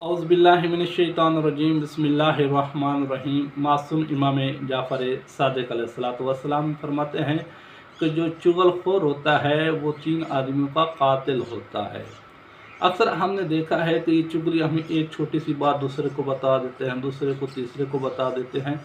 औज़ुबिल्लाहिमिनश्शैतानिर्रजीम बिस्मिल्लाहिर्रहमानिर्रहीम। मासूम इमाम जाफ़र सादिक़ अलैहिस्सलाम फरमाते हैं कि जो चुगलखोर होता है वो 3 आदमियों का कातिल होता है। अक्सर हमने देखा है कि ये चुगली हमें एक छोटी सी बात दूसरे को बता देते हैं, दूसरे को तीसरे को बता देते हैं,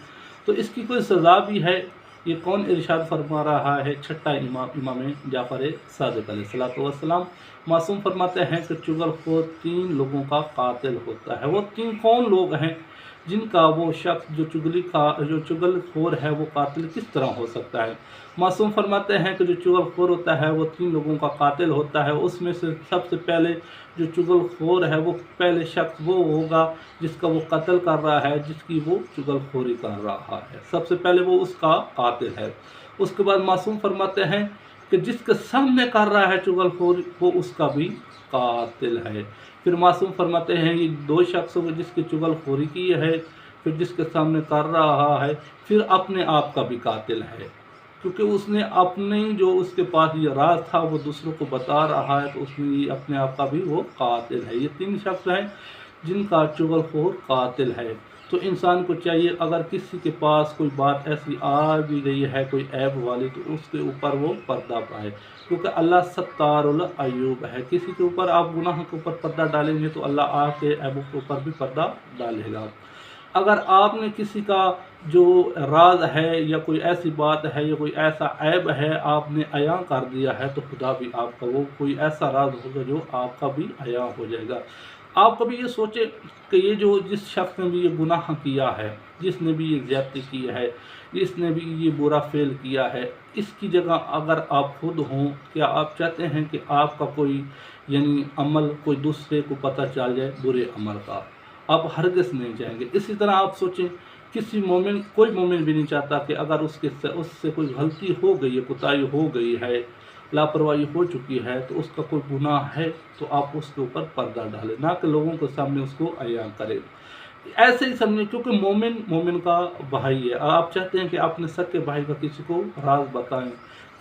तो इसकी कोई सज़ा भी है। ये कौन इरशाद फरमा रहा है? छठा इमाम जाफ़र सादिक़ अलैहिस्सलाम मासूम फरमाते हैं कि चुगलखोर 3 लोगों का कातिल होता है। वो 3 कौन लोग हैं जिनका वो शख्स जो चुगलखोर है वो कातिल किस तरह हो सकता है? मासूम फरमाते हैं कि जो चुगलखोर होता है वो 3 लोगों का कातिल होता है। उसमें से सबसे पहले जो चुगलखोर है वो पहले शख्स वो होगा जिसका वो कत्ल कर रहा है, जिसकी वो चुगलखोरी कर रहा है, सबसे पहले वो उसका कातिल है। उसके बाद मासूम फरमाते हैं कि जिसके सामने कर रहा है चुगलखोरी वो उसका भी कातिल है। फिर मासूम फरमाते हैं ये 2 शख्सों को जिसकी चुगलखोरी की है, फिर जिसके सामने कर रहा है, फिर अपने आप का भी कातिल है, क्योंकि उसने अपने जो उसके पास ये राज था वो दूसरों को बता रहा है, तो उसने ये अपने आप का भी वो कातिल है। ये 3 शख्स हैं जिनका चुगलखोर कातिल है। तो इंसान को चाहिए अगर किसी के पास कोई बात ऐसी आ भी गई है कोई ऐब वाली, तो उसके ऊपर वो पर्दा पाए, क्योंकि अल्लाह सत्तारुल अयूब है। किसी के ऊपर आप गुनाह के ऊपर पर्दा डालेंगे तो अल्लाह आपके ऐबों के ऊपर भी पर्दा डालेगा। अगर आपने किसी का जो राज है या कोई ऐसी बात है या कोई ऐसा ऐब है आपने अयां कर दिया है, तो खुदा भी आपका वो कोई ऐसा राज होगा जो आपका भी अयां हो जाएगा। आप कभी ये सोचें कि ये जो जिस शख्स ने भी ये गुनाह किया है, जिसने भी ये ज़्यादती की है, जिसने भी ये बुरा फेल किया है, इसकी जगह अगर आप खुद हों, क्या आप चाहते हैं कि आपका कोई यानी अमल कोई दूसरे को पता चल जाए बुरे अमल का? आप हरगिज़ नहीं चाहेंगे। इसी तरह आप सोचें कोई मोमिन भी नहीं चाहता कि अगर उससे कोई गलती हो गई है, कोताही हो गई है, लापरवाही हो चुकी है, तो उसका कोई गुनाह है तो आप उसके ऊपर पर्दा डालें, ना कि लोगों के सामने उसको अयां करें। ऐसे ही समझें, क्योंकि मोमिन का भाई है। आप चाहते हैं कि अपने सगे भाई का किसी को राज बताएं,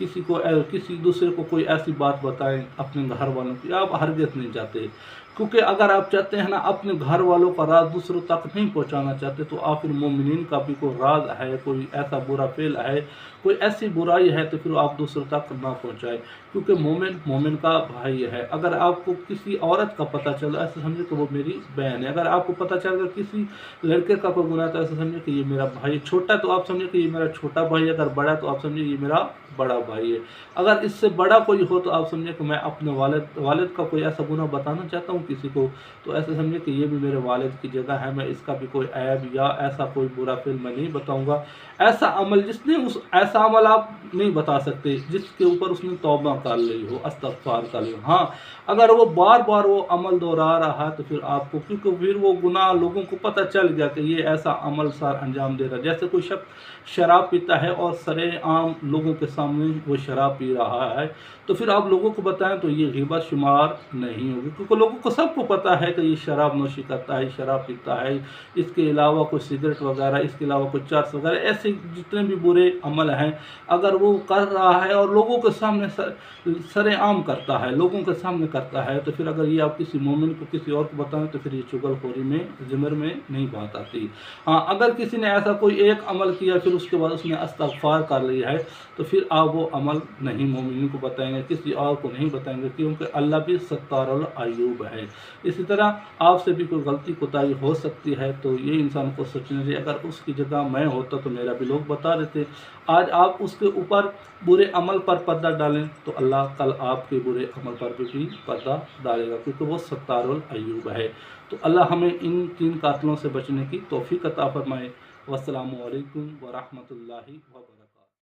किसी दूसरे को कोई ऐसी बात बताएं अपने घर वालों की, आप हरगिज़ नहीं चाहते। क्योंकि अगर आप चाहते हैं ना अपने घर वालों का राज दूसरों तक नहीं पहुंचाना चाहते, तो आखिर मोमिनीन का भी कोई राज है, कोई ऐसा बुरा फेल है, कोई ऐसी बुराई है, तो फिर आप दूसरों तक ना पहुंचाए, क्योंकि मोमिन का भाई है। अगर आपको किसी औरत का पता चला, ऐसे समझे कि वो मेरी बहन है। अगर आपको पता चल गया किसी लड़के का कोई गुनाह, तो ऐसे समझे कि ये मेरा भाई। छोटा तो आप समझे कि ये मेरा छोटा भाई है, अगर बड़ा तो आप समझे ये मेरा बड़ा भाई है। अगर इससे बड़ा कोई हो तो आप समझे कि मैं अपने वालिद का कोई ऐसा गुनाह बताना चाहता हूँ किसी को, तो ऐसे समझे कि ये भी मेरे वालिद की जगह है, मैं इसका भी कोई ऐब या ऐसा कोई बुरा फिल्म मैं नहीं बताऊँगा। ऐसा अमल आप नहीं बता सकते जिसके ऊपर उसने तौबा कर ली हो, इस्तग़फ़ार कर ली हो। हाँ, अगर वो बार बार वो अमल दोहरा रहा है तो फिर आपको, क्योंकि फिर वो गुनाह लोगों को पता चल गया कि ये ऐसा अमल सार अंजाम दे रहा है। जैसे कोई शख्स शराब पीता है और सरेआम लोगों के सामने वो शराब पी रहा है, तो फिर आप लोगों को बताएं तो ये ग़ीबत शुमार नहीं होगी, क्योंकि लोगों को सबको पता है कि ये शराब नोशी करता है, शराब पीता है। इसके अलावा कोई सिगरेट वगैरह, इसके अलावा कोई चर्स वगैरह, ऐसे जितने भी बुरे अमल हैं अगर वो कर रहा है और लोगों के सामने सरेआम करता है, लोगों के सामने करता है, तो फिर अगर ये आप किसी मोमिन को किसी और को बताएं तो फिर ये चुगलखोरी में ज़िम्र में नहीं बात आती। हाँ, अगर किसी ने ऐसा कोई एक अमल किया फिर उसके बाद उसने इस्तग़फ़ार कर लिया है, तो फिर आप वो अमल नहीं मोमिन को बताएंगे, किसी और को नहीं बताएंगे, क्योंकि अल्लाह भी सत्तारुल अयूब है। इसी तरह आपसे भी कोई गलती कोताही हो सकती है, तो ये इंसान को सोचना चाहिए अगर उसकी जगह मैं होता तो मेरा भी लोग बता देते। आज आप उसके ऊपर बुरे अमल पर पर्दा डालें तो अल्लाह कल आपके बुरे अमल पर भी पर्दा डालेगा, क्योंकि वो सत्तारुल अयूब है। तो अल्लाह हमें इन 3 कातिलों से बचने की तौफीक अता फरमाए। वस्सलामु अलैकुम व रहमतुल्लाहि व बरकातहू।